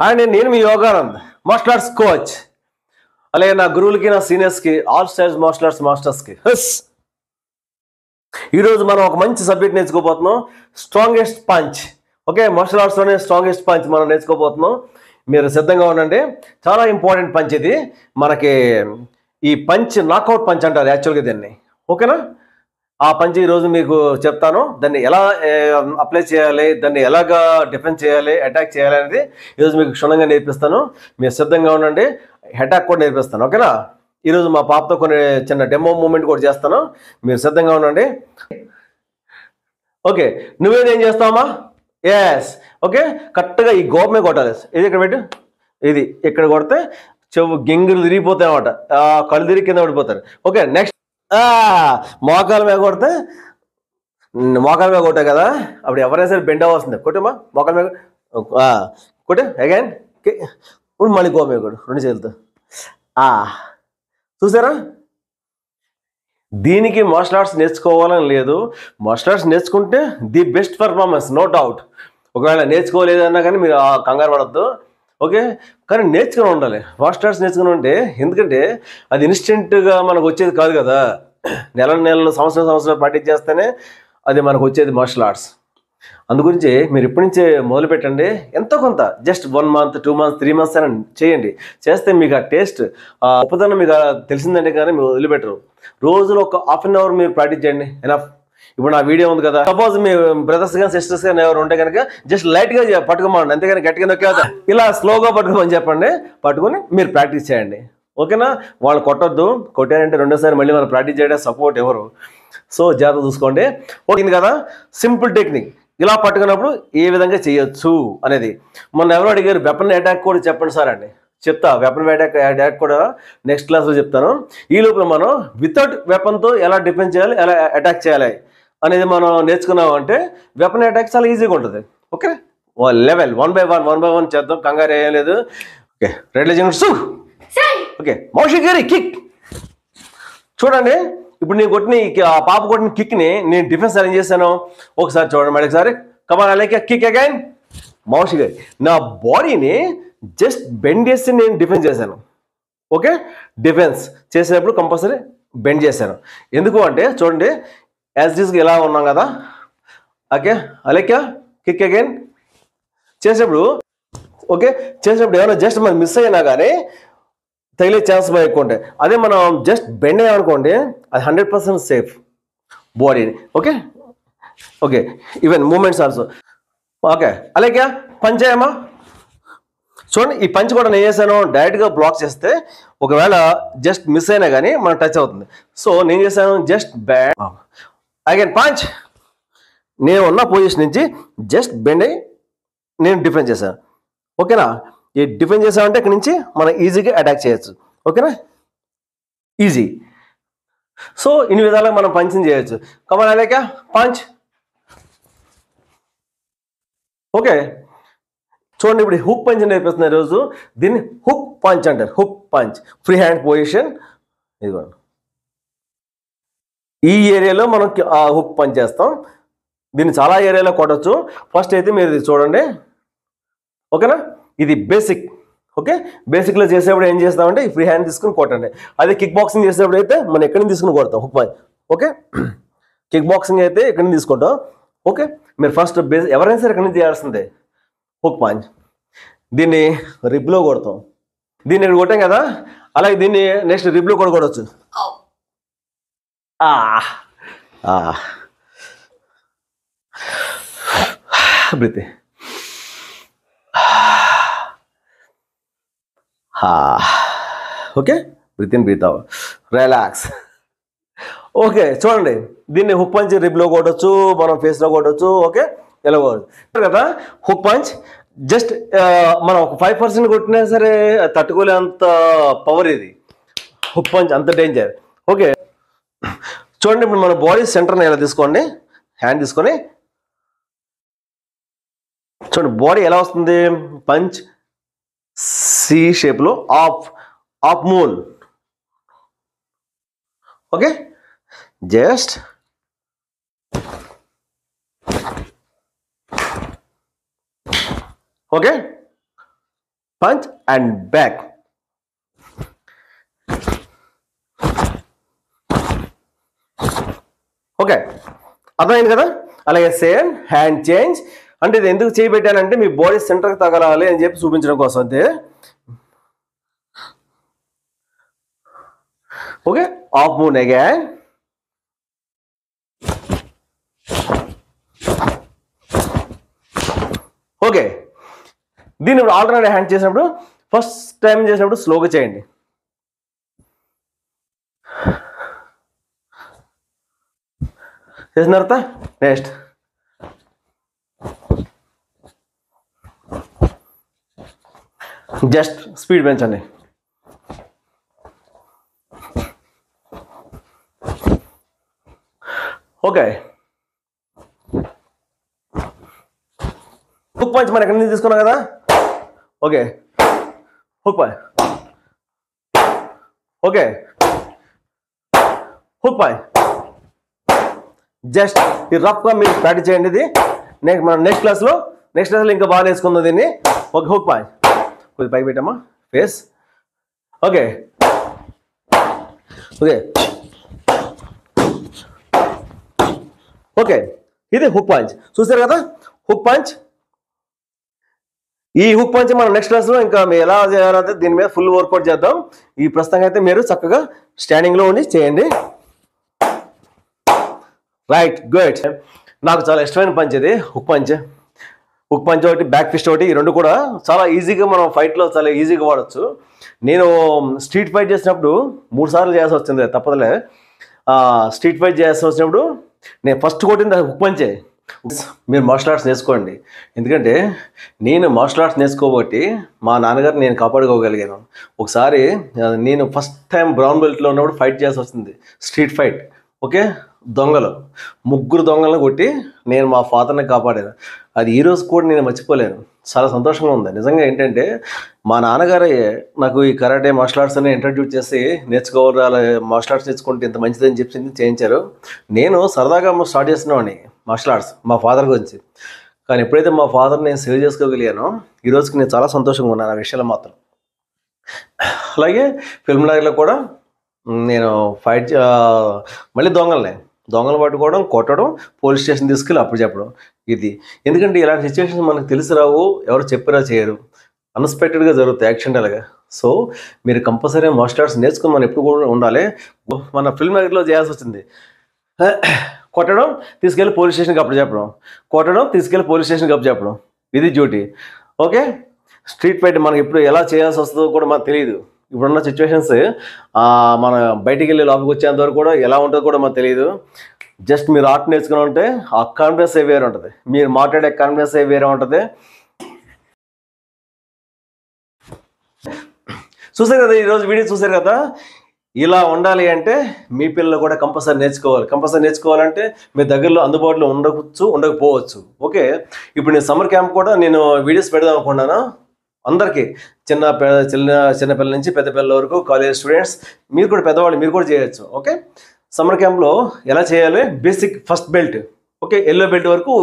And నేను మీ Yoganand martial arts coach, అలాగే నా గురువులకి నా సీనియర్స్కి ఆల్ స్టైల్స్ మార్షల్ ఆర్ట్స్ మాస్టర్స్కి ఈరోజు మనం ఒక మంచి సబ్జెక్ట్ నేర్చుకోబోతున్నాం, స్ట్రాంగెస్ట్ పంచ్. ఓకే, మార్షల్ ఆర్ట్స్లోనే స్ట్రాంగెస్ట్ పంచ్ మనం నేర్చుకోబోతున్నాం. మీరు సిద్ధంగా ఉండండి. చాలా ఇంపార్టెంట్ పంచ్ ఇది. మనకి ఈ పంచ్ నాకౌట్ పంచ్ అంటారు యాక్చువల్గా దీన్ని. ఓకేనా? ఆ పంచ్ ఈరోజు మీకు చెప్తాను. దాన్ని ఎలా అప్లై చేయాలి, దాన్ని ఎలాగా డిఫెన్స్ చేయాలి, అటాక్ చేయాలి అనేది ఈరోజు మీకు క్షుణ్ణంగా నేర్పిస్తాను. మీరు సిద్ధంగా ఉండండి. అటాక్ కూడా నేర్పిస్తాను. ఓకేనా? ఈరోజు మా పాపతో కొన్ని చిన్న డెమో మూమెంట్ కూడా చేస్తాను. మీరు సిద్ధంగా ఉండండి. ఓకే, నువ్వేదేం చేస్తావమ్మా? ఎస్. ఓకే, కరెక్ట్గా ఈ గోపమే కొట్టాలి. ఇది ఇక్కడ పెట్టు, ఇది ఇక్కడ కొడితే చెవు గింగులు తిరిగిపోతాయి అన్నమాట. కళ్ళు తిరిగి కింద పడిపోతారు. ఓకే, నెక్స్ట్ మోకాల మీద కొడితే, మోకాల మీద కొట్టాయి కదా, అప్పుడు ఎవరైనా సరే బెండ్ అవ్వాల్సిందే. కొట్టమ్మా మోకాల మీద కొట్టు అగైన్. ఇప్పుడు మళ్ళీ గోప మీద కొడు రెండు చేతులతో. చూసారా? దీనికి మార్షల్ ఆర్ట్స్ నేర్చుకోవాలని లేదు. మార్షల్ ఆర్ట్స్ నేర్చుకుంటే the best performance, no doubt. ఒకవేళ నేర్చుకోలేదన్నా కానీ మీరు కంగారు పడద్దు. ఓకే, కానీ నేర్చుకుని ఉండాలి. మార్షల్ ఆర్ట్స్ నేర్చుకుని ఉంటే, ఎందుకంటే అది ఇన్స్టెంట్గా మనకు వచ్చేది కాదు కదా. నెలలు సంవత్సరాలు ప్రాక్టీస్ చేస్తేనే అది మనకు వచ్చేది మార్షల్ ఆర్ట్స్. అందుగురించి మీరు ఇప్పటి నుంచే మొదలు పెట్టండి. ఎంతో కొంత జస్ట్ 1 month 2 months 3 months అని చేయండి. చేస్తే మీకు ఆ టేస్ట్, ఆ గొప్పతనం మీకు తెలిసిందంటే కానీ మీరు వదిలిపెట్టరు. రోజులో ఒక ½ an hour మీరు ప్రాక్టీస్ చేయండి, ఎనఫ్. ఇప్పుడు నా వీడియో ఉంది కదా, సపోజ్ మీ బ్రదర్స్ కానీ సిస్టర్స్ కానీ ఎవరు ఉంటే కనుక జస్ట్ లైట్గా పట్టుకోమండి, అంతేగాని గట్టిగా నొక్కేదా. ఇలా స్లోగా పట్టుకోమని చెప్పండి, పట్టుకుని మీరు ప్రాక్టీస్ చేయండి. ఓకేనా? వాళ్ళు కొట్టొద్దు, కొట్టారంటే రెండోసారి మళ్ళీ మనం ప్రాక్టీస్ చేయడం సపోర్ట్ ఎవరు. సో జాగ్రత్త చూసుకోండి. ఓకే కదా, సింపుల్ టెక్నిక్. ఇలా పట్టుకున్నప్పుడు ఏ విధంగా చేయొచ్చు అనేది. మొన్న ఎవరు అడిగారు వెపన్ అటాక్ కూడా చెప్పండి సార్ అండి. చెప్తా, వెపన్ అటాక్ కూడా నెక్స్ట్ క్లాస్లో చెప్తాను. ఈ లోపల మనం వితౌట్ వెపన్తో ఎలా డిఫెన్స్ చేయాలి, ఎలా అటాక్ చేయాలి అనేది మనం నేర్చుకున్నాం అంటే వెపన్ అటాక్ చాలా ఈజీగా ఉంటుంది. ఓకే, లెవెల్ 1 by 1 చేద్దాం, కంగారు ఏం లేదు. ఓకే, రెడీ జంగ్స్. ఓకే, మౌషి గారి కిక్ చూడండి. ఇప్పుడు నేను కొట్టిన ఆ పాప కొట్టిన కిక్ని నేను డిఫెన్స్ అరేంజ్ చేశాను. ఒకసారి చూడండి మళ్ళీ ఒకసారి. కమాన్ అలాగే కిక్ అగైన్. మౌషి గారి నా బాడీని జస్ట్ బెండ్ చేసి నేను డిఫెన్స్ చేశాను. ఓకే, డిఫెన్స్ చేసేటప్పుడు కంపల్సరీ బెండ్ చేశాను. ఎందుకు అంటే చూడండి, యాజ్ డిస్గా ఎలా ఉన్నాం కదా. ఓకే, అలాగే కిక్ అగైన్ చేసేటప్పుడు. ఓకే, చేసేటప్పుడు ఏమైనా జస్ట్ మనం మిస్ అయినా కానీ తగిలే ఛాన్స్ బాగా ఎక్కువ ఉంటాయి. అదే మనం జస్ట్ బెండ్ అయ్యామనుకోండి, అది 100% సేఫ్ బాడీని. Okay okay, even moments also. Okay, అలాగే పంచ్ అయ్యామా? చూడండి, ఈ పంచ్ కూడా నేను చేశాను, డైరెక్ట్గా బ్లాక్ చేస్తే ఒకవేళ జస్ట్ మిస్ అయినా కానీ మనకు టచ్ అవుతుంది. సో నేను చేశాను జస్ట్ బ్యాండ్ అగైన్ పంచ్. నేను ఉన్న పొజిషన్ నుంచి జస్ట్ బెండ్ అయ్యి నేను డిఫెన్స్ చేశాను. ఓకేనా? ఈ డిఫెన్స్ చేసామంటే ఇక్కడ నుంచి మనం ఈజీగా అటాక్ చేయొచ్చు. ఓకేనా? ఈజీ. సో ఇన్ని విధాలుగా మనం పంచింగ్ చేయొచ్చు. కమాన్ అలాగే పంచ్. ఓకే, చూడండి, ఇప్పుడు హుక్ పంచ్ నేర్పిస్తున్నారు ఈరోజు. దీన్ని హుక్ పంచ్ అంటారు. Hook punch, free hand position. ఇదిగోండి, ఈ ఏరియాలో మనం హుక్ పంచ్ చేస్తాం. దీన్ని చాలా ఏరియాలో కొట్టచ్చు. ఫస్ట్ అయితే మీరు ఇది చూడండి. ఓకేనా? ఇది బేసిక్. ఓకే, బేసిక్లో చేసేప్పుడు ఏం చేస్తామంటే ఈ ఫ్రీ హ్యాండ్ తీసుకుని కొట్టండి. అదే కిక్ బాక్సింగ్ చేసేప్పుడు అయితే మనం ఎక్కడి నుంచి తీసుకుని కొడతాం hook punch. Okay, kick boxing అయితే ఎక్కడి నుంచి తీసుకుంటాం. ఓకే, మీరు ఫస్ట్ బేస్ ఎవరైనా సరే ఎక్కడి నుంచి చేయాల్సిందే హుక్ పంచ్. దీన్ని రిబ్లో కొడతాం. దీన్ని ఇక్కడ కొట్టాం కదా, అలాగే దీన్ని నెక్స్ట్ రిబ్లో కూడా కొడవచ్చు. Breathe. Okay, breathe in breathe out, relax. Okay, చూడండి, దీన్ని హుక్ పంచ్ రిబ్లో కొట్టచ్చు, మనం ఫేస్లో కొట్టచ్చు. ఓకే, ఎలా కొట్టచ్చు కదా. హుక్ పంచ్ జస్ట్ మనం ఒక 5% కొట్టినా సరే తట్టుకోలేంత పవర్ ఇది హుక్ పంచ్, అంత డేంజర్. ఓకే, చూడండి, ఇప్పుడు మన బాడీ సెంటర్ని ఎలా తీసుకోండి, హ్యాండ్ తీసుకొని చూడండి బాడీ ఎలా వస్తుంది. పంచ్ సి షేప్లో of moon. Okay, just okay punch and back. Okay, అర్థమైంది కదా. అలాగే సేమ్ హ్యాండ్ చేంజ్. అంటే ఇది ఎందుకు చేయబెట్టానంటే మీ బాడీ సెంటర్కి తగలాలి అని చెప్పి చూపించడం కోసం అంతే. Okay, of move again. Okay, దీన్ని ఇప్పుడు ఆల్టర్నేట్ హ్యాండ్ చేసినప్పుడు ఫస్ట్ టైం చేసినప్పుడు స్లోగా చేయండి. చేసిన తర్వాత నెక్స్ట్ జస్ట్ స్పీడ్ పెంచండి. ఓకే, హుక్ పంచ్ మనం ఎక్కడి నుంచి తీసుకున్నాం కదా. Okay, hook punch. Okay, hook punch. Just ఈ రఫ్గా మీరు ప్రాక్టీస్ చేయండి. ఇది మనం నెక్స్ట్ క్లాస్లో ఇంకా బాగా నేర్చుకుందాం దీన్ని. Okay, hook punch. కొద్దిగా పైకి పెట్టామా ఫేస్. ఓకే ఓకే ఓకే, ఇది హుక్ పంచ్. చూసారు కదా హుక్ పంచ్. ఈ హుక్ పంచ్ మనం నెక్స్ట్ క్లాస్లో ఇంకా మీరు ఎలా చేయాలంటే దీని మీద ఫుల్ వర్కౌట్ చేద్దాం. ఈ ప్రస్తుతంగా అయితే మీరు చక్కగా స్టాండింగ్లో ఉండి చేయండి. Right, good. నాకు చాలా ఇష్టమైన పంచ్ ఇది హుక్ పంచ్. హుక్ పంచ్ ఒకటి, బ్యాక్ ఫిస్ట్ ఒకటి, ఈ రెండు కూడా చాలా ఈజీగా మనం ఫైట్లో చాలా ఈజీగా వాడచ్చు. నేను స్ట్రీట్ ఫైట్ చేసినప్పుడు 3 సార్లు చేయాల్సి వచ్చింది, తప్పదులే. స్ట్రీట్ ఫైట్ చేయాల్సి వచ్చినప్పుడు నేను ఫస్ట్ కొట్టింది హుక్ పంచే. మీరు మార్షల్ ఆర్ట్స్ నేర్చుకోండి. ఎందుకంటే నేను మార్షల్ ఆర్ట్స్ నేర్చుకోబట్టి మా నాన్నగారు నేను కాపాడుకోగలిగాను. ఒకసారి నేను ఫస్ట్ టైం బ్రౌన్ బెల్ట్లో ఉన్నప్పుడు ఫైట్ చేయాల్సి వస్తుంది, స్ట్రీట్ ఫైట్. ఓకే, దొంగలు 3 దొంగలను కొట్టి నేను మా ఫాదర్ని కాపాడాను. అది ఈరోజు కూడా నేను మర్చిపోలేను. చాలా సంతోషంగా ఉంది నిజంగా. ఏంటంటే మా నాన్నగారే నాకు ఈ కరాటే మార్షల్ ఆర్ట్స్ అని ఇంట్రడ్యూస్ చేసి నేర్చుకోవాలి, మార్షల్ ఆర్ట్స్ నేర్చుకుంటే ఇంత మంచిదని చెప్పి చేయించారు. నేను సరదాగా స్టార్ట్ చేస్తున్నామని మార్షల్ ఆర్ట్స్ మా ఫాదర్ గురించి. కానీ ఎప్పుడైతే మా ఫాదర్ నేను సేవ్ చేసుకోగలిగానో ఈ రోజుకి నేను చాలా సంతోషంగా ఉన్నాను ఆ విషయంలో మాత్రం. అలాగే ఫిల్మ్ నగర్లో కూడా నేను ఫైట్ మళ్ళీ దొంగలు పట్టుకోవడం, కొట్టడం, పోలీస్ స్టేషన్ తీసుకెళ్ళి అప్పుడు చెప్పడం ఇది. ఎందుకంటే ఇలాంటి సిచ్యువేషన్స్ మనకు తెలిసి రావు, ఎవరు చెప్పినా చేయరు, అన్ఎక్స్పెక్టెడ్గా జరుగుతాయి యాక్సిడెంటల్గా. సో మీరు కంపల్సరీ మార్షల్ ఆర్ట్స్ నేర్చుకుని మనం ఎప్పుడు కూడా ఉండాలి. మన ఫిల్మ్ నగర్లో చేయాల్సి వచ్చింది, కొట్టడం తీసుకెళ్ళి పోలీస్ స్టేషన్కి అప్పుడు చెప్పడం, కొట్టడం తీసుకెళ్ళి పోలీస్ స్టేషన్కి అప్పుడు చెప్పడం, ఇది డ్యూటీ. ఓకే, స్ట్రీట్ ఫైట్ మనకి ఎప్పుడు ఎలా చేయాల్సి వస్తుందో కూడా మనకు తెలియదు. ఇప్పుడున్న సిచ్యువేషన్స్ మన బయటికి వెళ్ళి లోపలికి వచ్చేంత వరకు కూడా ఎలా ఉంటుందో కూడా మనకు తెలియదు. జస్ట్ మీరు ఆర్ట్ నేర్చుకుని ఉంటే ఆ కాన్ఫిడెన్స్ వేరే ఉంటుంది, మీరు మాట్లాడే కాన్ఫిడెన్స్ వేరే ఉంటుంది. చూసారు కదా, ఈరోజు వీడియో చూసారు కదా. ఇలా ఉండాలి అంటే మీ పిల్లలు కూడా కంపల్సరీ నేర్చుకోవాలంటే మీ దగ్గరలో అందుబాటులో ఉండవచ్చు, ఉండకపోవచ్చు. ఓకే, ఇప్పుడు నేను సమ్మర్ క్యాంప్ కూడా నేను వీడియోస్ పెడదాం అనుకున్నాను అందరికీ. చిన్నపిల్లల నుంచి పెద్ద పిల్లల వరకు, కాలేజ్ స్టూడెంట్స్, మీరు కూడా పెద్దవాళ్ళు, మీరు కూడా చేయొచ్చు. ఓకే, సమ్మర్ క్యాంప్లో ఎలా చేయాలి, basic first belt, okay, yellow belt వరకు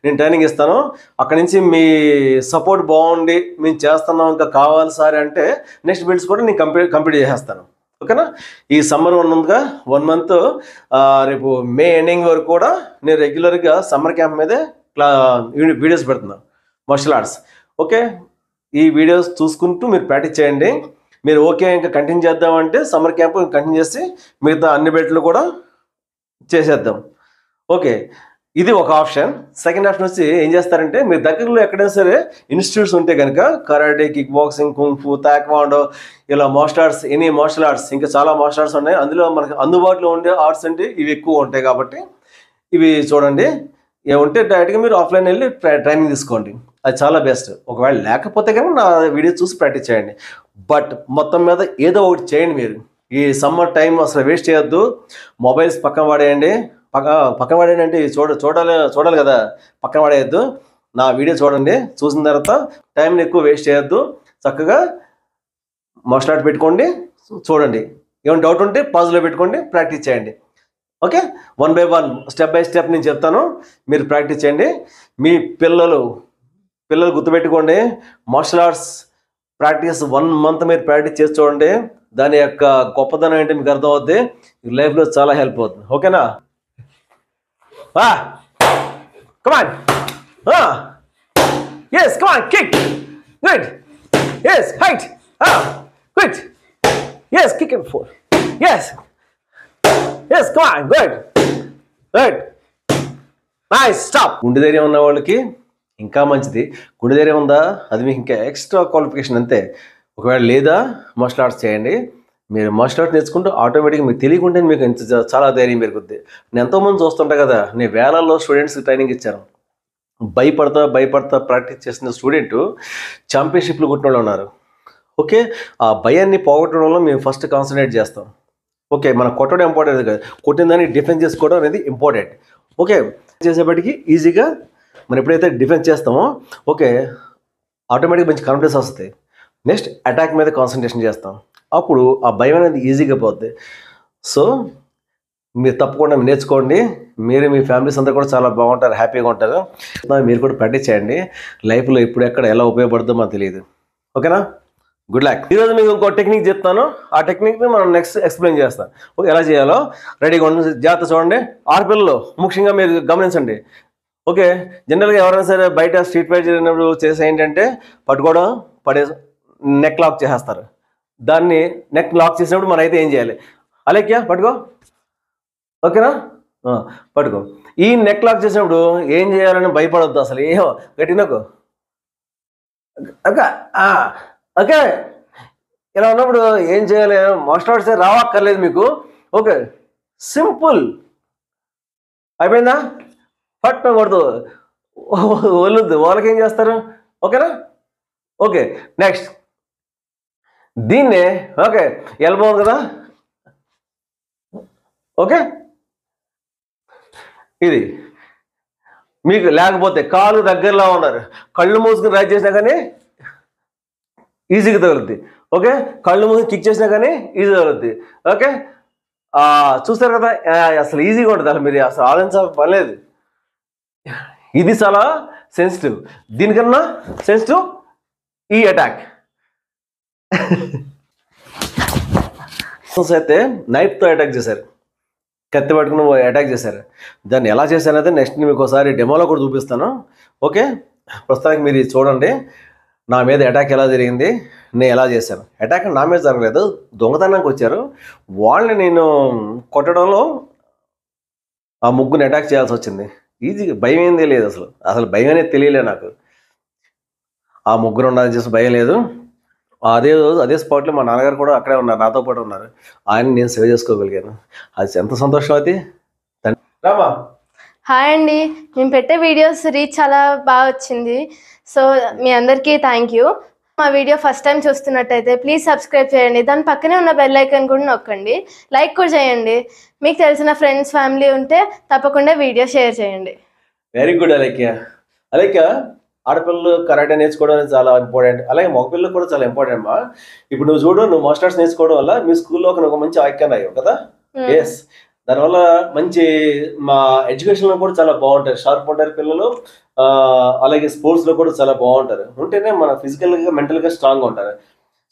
నేను ట్రైనింగ్ ఇస్తాను. అక్కడి నుంచి మీ సపోర్ట్ బాగుండి మేము చేస్తున్నాం, ఇంకా కావాలి సార్ అంటే నెక్స్ట్ బెల్ట్స్ కూడా నేను కంప్లీట్ చేసేస్తాను. ఓకేనా, ఈ సమ్మర్ 1 మంత్ రేపు మే ఎండింగ్ వరకు కూడా నేను రెగ్యులర్గా సమ్మర్ క్యాంప్ మీదే వీడియోస్ పెడుతున్నాను మార్షల్ ఆర్ట్స్. ఓకే, ఈ వీడియోస్ చూసుకుంటూ మీరు ప్రాక్టీస్ చేయండి. మీరు ఓకే ఇంకా కంటిన్యూ చేద్దామంటే సమ్మర్ క్యాంప్ కంటిన్యూ చేసి మిగతా అన్ని బెల్ట్లు కూడా చేసేద్దాం. ఓకే, ఇది ఒక ఆప్షన్. సెకండ్ ఆప్షన్ వచ్చి ఏం చేస్తారంటే మీరు దగ్గరలో ఎక్కడైనా సరే ఇన్స్టిట్యూట్స్ ఉంటే కనుక karate, kick boxing, kung fu, taekwondo, ఇలా martial arts, any martial arts, ఇంకా చాలా మార్షల్ ఆర్ట్స్ ఉన్నాయి. అందులో మనకు అందుబాటులో ఉండే ఆర్ట్స్ అంటే ఇవి ఎక్కువ ఉంటాయి కాబట్టి ఇవి చూడండి. ఏముంటే డైరెక్ట్గా మీరు ఆఫ్లైన్ వెళ్ళి ట్రైనింగ్ తీసుకోండి, అది చాలా బెస్ట్. ఒకవేళ లేకపోతే కనుక నా వీడియో చూసి ప్రాక్టీస్ చేయండి. బట్ మొత్తం మీద ఏదో ఒకటి చేయండి. మీరు ఈ సమ్మర్ టైం అసలు వేస్ట్ చేయొద్దు. మొబైల్స్ పక్కన పడేయండి. పక్కన పడేయండి అంటే చూడాలి కదా, పక్కన పడేయద్దు. నా వీడియో చూడండి, చూసిన తర్వాత టైంని ఎక్కువ వేస్ట్ చేయొద్దు. చక్కగా మార్షల్ ఆర్ట్ పెట్టుకోండి, చూడండి. ఏమైనా డౌట్ ఉంటే పాజ్లో పెట్టుకోండి, ప్రాక్టీస్ చేయండి. Okay, 1 by 1 step by step నేను చెప్తాను, మీరు ప్రాక్టీస్ చేయండి. మీ పిల్లలు గుర్తుపెట్టుకోండి, మార్షల్ ఆర్ట్స్ ప్రాక్టీస్ 1 మంత్ మీరు ప్రాక్టీస్ చేసి చూడండి, దాని యొక్క గొప్పదనం ఏంటి మీకు అర్థం అవుద్ది, లైఫ్లో చాలా హెల్ప్ అవుతుంది. ఓకేనా? కమాన్, yes, come on, kick, good, yes, height, good, yes, kick it 4, yes, come on, good, nice, stop. గుండె ధైర్యం ఉన్న వాళ్ళకి ఇంకా మంచిది. గుండె ధైర్యం ఉందా, అది మీకు ఇంకా ఎక్స్ట్రా క్వాలిఫికేషన్ అంతే. ఒకవేళ లేదా మార్షల్ ఆర్ట్స్ చేయండి. మీరు మార్షల్ ఆర్ట్స్ నేర్చుకుంటూ ఆటోమేటిక్గా మీకు తెలియకుంటే మీకు చాలా ధైర్యం పెరుగుద్ది. నేను ఎంతోమంది చూస్తుంటా కదా, నేను వేలల్లో స్టూడెంట్స్కి ట్రైనింగ్ ఇచ్చాను. భయపడతా ప్రాక్టీస్ చేసిన స్టూడెంట్ ఛాంపియన్షిప్లు కొట్టిన వాళ్ళు ఉన్నారు. ఓకే, ఆ భయాన్ని పోగొట్టడంలో మేము ఫస్ట్ కాన్సన్ట్రేట్ చేస్తాం. ఓకే, మనం కొట్టడం ఇంపార్టెంట్ కదా, కొట్టిన దాన్ని డిఫెన్స్ చేసుకోవడం అనేది ఇంపార్టెంట్. ఓకే, చేసేపటికి ఈజీగా మనం ఎప్పుడైతే డిఫెన్స్ చేస్తామో ఓకే ఆటోమేటిక్గా మంచి కాన్ఫిడెన్స్ వస్తుంది. నెక్స్ట్ అటాక్ మీద కాన్సన్ట్రేషన్ చేస్తాం, అప్పుడు ఆ భయం అనేది ఈజీగా పోతుంది. సో మీరు తప్పకుండా నేర్చుకోండి. మీరు మీ ఫ్యామిలీస్ అంతా కూడా చాలా బాగుంటారు, హ్యాపీగా ఉంటారు. మీరు కూడా ప్రాక్టీస్ చేయండి. లైఫ్లో ఇప్పుడు ఎక్కడ ఎలా ఉపయోగపడుతుందో మాకు తెలియదు. ఓకేనా? Good luck. ఈరోజు మీకు ఇంకో టెక్నిక్ చెప్తాను, ఆ టెక్నిక్ని మనం నెక్స్ట్ ఎక్స్ప్లెయిన్ చేస్తాం. ఓకే, ఎలా చేయాలో రెడీగా ఉండి జాగ్రత్త చూడండి. ఆడపిల్లలు ముఖ్యంగా మీరు గమనించండి. ఓకే, జనరల్గా ఎవరైనా సరే బయట స్ట్రీట్ ఫైట్ జరిగినప్పుడు చేసే ఏంటంటే పట్టుకోవడం, నెక్ లాక్ చేసేస్తారు. దాన్ని నెక్ లాక్ చేసినప్పుడు మనం అయితే ఏం చేయాలి? అలేక్యా పట్టుకో, ఓకేనా? పట్టుకో. ఈ నెక్ లాక్ చేసినప్పుడు ఏం చేయాలని భయపడొద్దు అసలు. ఏమో గట్టినకు ఓకే. ఇలా ఉన్నప్పుడు ఏం చేయాలి? మార్షల్ ఆర్ట్స్ రావక్కర్లేదు మీకు. ఓకే, సింపుల్ అయిపోయిందా? పట్టకూడదు, వదలొద్దు. వాళ్ళకి ఏం చేస్తారు? ఓకేనా? ఓకే, నెక్స్ట్ దీన్నే ఓకే ఎల్బో ఉంది కదా, ఓకే ఇది మీకు లేకపోతే కాలు దగ్గరలో ఉన్నారు, కళ్ళు మూసుకుని రైట్ చేసినా కానీ ఈజీగా తగులుద్ది. ఓకే, కళ్ళు మూసుకుని కిక్ చేసినా కానీ ఈజీ తగులుద్ది. ఓకే, చూస్తారు కదా అసలు ఈజీగా ఉంటుంది. అసలు మీరు అసలు ఆలోచించాల్సిన పని లేదు. ఇది చాలా సెన్సిటివ్, దీనికన్నా సెన్సిటివ్ ఈ అటాక్. అయితే నైఫ్తో అటాక్ చేశారు, కత్తి పట్టుకుని అటాక్ చేశారు. దాన్ని ఎలా చేశారైతే నెక్స్ట్ మీకు ఒకసారి డెమోలో కూడా చూపిస్తాను. ఓకే, ప్రస్తుతానికి మీరు చూడండి నా మీద అటాక్ ఎలా జరిగింది, నేను ఎలా చేశాను. అటాక్ నా మీద జరగలేదు, దొంగతనానికి వచ్చారు. వాళ్ళని నేను కొట్టడంలో ఆ ముగ్గురిని అటాక్ చేయాల్సి వచ్చింది. ఈజీగా భయం ఏంది లేదు, అసలు భయం అనేది తెలియలే నాకు. ఆ ముగ్గురు ఉండాలని చేసి భయం లేదు. అదే స్పాట్లో మా నాన్నగారు కూడా అక్కడే ఉన్నారు, నాతో పాటు ఉన్నారు. ఆయన నేను సేవ్ చేసుకోగలిగాను. అది ఎంత సంతోషం. అది రామా. హాయ్ అండి, మేము పెట్టే వీడియోస్ రీచ్ చాలా బాగా వచ్చింది. సో మీ అందరికీ థ్యాంక్ యూ. మా వీడియో ఫస్ట్ టైం చూస్తున్నట్టయితే ప్లీజ్ సబ్స్క్రైబ్ చేయండి, దాని పక్కనే ఉన్న బెల్ ఐకాన్ కూడా నొక్కండి, లైక్ కూడా చేయండి. మీకు తెలిసిన ఫ్రెండ్స్ ఫ్యామిలీ ఉంటే తప్పకుండా వీడియో షేర్ చేయండి. Very good Alekhya. ఆడపిల్లలు కరాటే నేర్చుకోవడం అనేది చాలా ఇంపార్టెంట్, అలాగే మగపిల్లలు కూడా చాలా ఇంపార్టెంట్ అమ్మా. ఇప్పుడు నువ్వు చూడు, నువ్వు మార్షల్ ఆర్ట్స్ నేర్చుకోవడం వల్ల మీ స్కూల్లో ఒక మంచి ఐకాన్ అయ్యావు కదా. ఎస్, దానివల్ల మంచి మా ఎడ్యుకేషన్లో కూడా చాలా బాగుంటారు, షార్ప్ ఉంటారు పిల్లలు. అలాగే స్పోర్ట్స్లో కూడా చాలా బాగుంటారు. ఉంటేనే మన ఫిజికల్గా మెంటల్గా స్ట్రాంగ్గా ఉంటారు.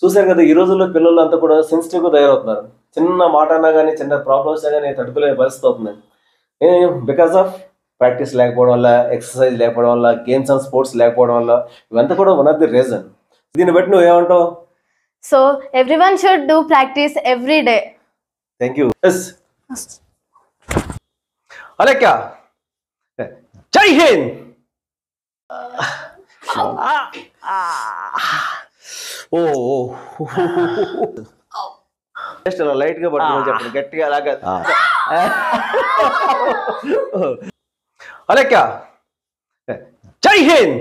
చూసారు కదా, ఈ రోజుల్లో పిల్లలు అంతా కూడా సెన్సిటివ్గా తయారవుతున్నారు. చిన్న మాట అన్నా కానీ, చిన్న ప్రాబ్లమ్స్ కానీ తట్టుకునే పరిస్థితి అవుతుంది. బికాస్ ఆఫ్ ప్రాక్టీస్ లేకపోవడం వల్ల, ఎక్సర్సైజ్ లేకపోవడం వల్ల, గేమ్స్ అండ్ స్పోర్ట్స్ లేకపోవడం వల్ల, ఇవంతా కూడా వన్ ఆఫ్ ది రీజన్. దీన్ని బట్టి నువ్వు ఏమంటావు? So everyone should do practice every day. Thank you. Yes Alekhya, Jai Hind. ఓ జస్ట్ అలా లైట్ గా పట్టుకోమని చెప్పండి, గట్టిగా అలాగా. అలేఖ్య, జై హింద్.